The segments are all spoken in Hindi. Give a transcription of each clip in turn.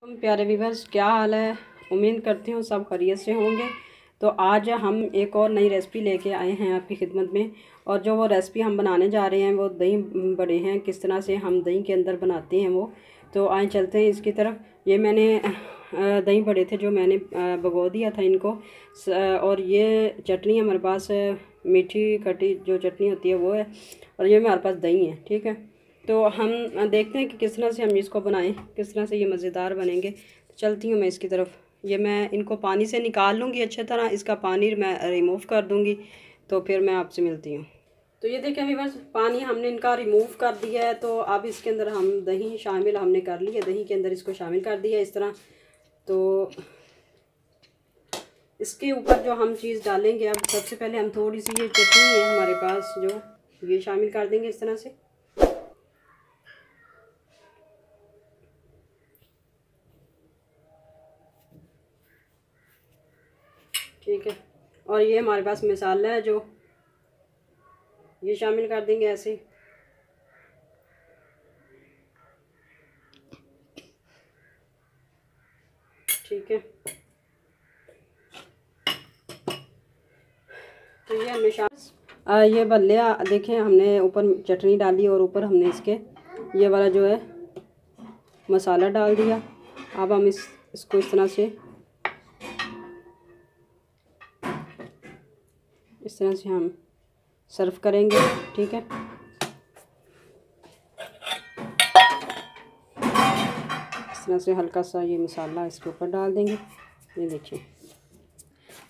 प्यारे व्यूअर्स, क्या हाल है। उम्मीद करती हूँ सब खैरियत से होंगे। तो आज हम एक और नई रेसिपी लेके आए हैं आपकी खिदमत में। और जो वो रेसिपी हम बनाने जा रहे हैं वो दही बड़े हैं। किस तरह से हम दही के अंदर बनाते हैं वो, तो आए चलते हैं इसकी तरफ। ये मैंने दही बड़े थे जो मैंने भगो दिया था इनको। और ये चटनी हमारे पास मीठी खट्टी जो चटनी होती है वो है, और ये हमारे पास दही है। ठीक है, तो हम देखते हैं कि किस तरह से हम इसको बनाएं, किस तरह से ये मज़ेदार बनेंगे। चलती हूँ मैं इसकी तरफ। ये मैं इनको पानी से निकाल लूँगी अच्छी तरह, इसका पानी मैं रिमूव कर दूँगी, तो फिर मैं आपसे मिलती हूँ। तो ये देखें अभी बस पानी हमने इनका रिमूव कर दिया है। तो अब इसके अंदर हम दही शामिल हमने कर ली है, दही के अंदर इसको शामिल कर दिया इस तरह। तो इसके ऊपर जो हम चीज़ डालेंगे, अब सबसे पहले हम थोड़ी सी ये चटनी है हमारे पास जो, ये शामिल कर देंगे इस तरह से। ठीक है, और ये हमारे पास मसाला है जो, ये शामिल कर देंगे ऐसे। ठीक है, तो ये हमने ये बल्ले देखें, हमने ऊपर चटनी डाली और ऊपर हमने इसके ये वाला जो है मसाला डाल दिया। अब हम इसको इस तरह से हम सर्व करेंगे। ठीक है, इस तरह से हल्का सा ये मसाला इसके ऊपर डाल देंगे। ये देखिए,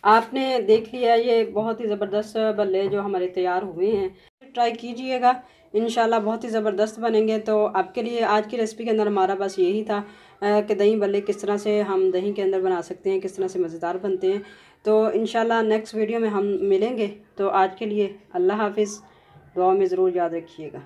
आपने देख लिया, ये बहुत ही ज़बरदस्त बल्ले जो हमारे तैयार हुए हैं। ट्राई कीजिएगा, इंशाल्लाह बहुत ही ज़बरदस्त बनेंगे। तो आपके लिए आज की रेसिपी के अंदर हमारा बस यही था कि दही बल्ले किस तरह से हम दही के अंदर बना सकते हैं, किस तरह से मज़ेदार बनते हैं। तो इंशाल्लाह नेक्स्ट वीडियो में हम मिलेंगे। तो आज के लिए अल्लाह हाफिज़, दुआ में ज़रूर याद रखिएगा।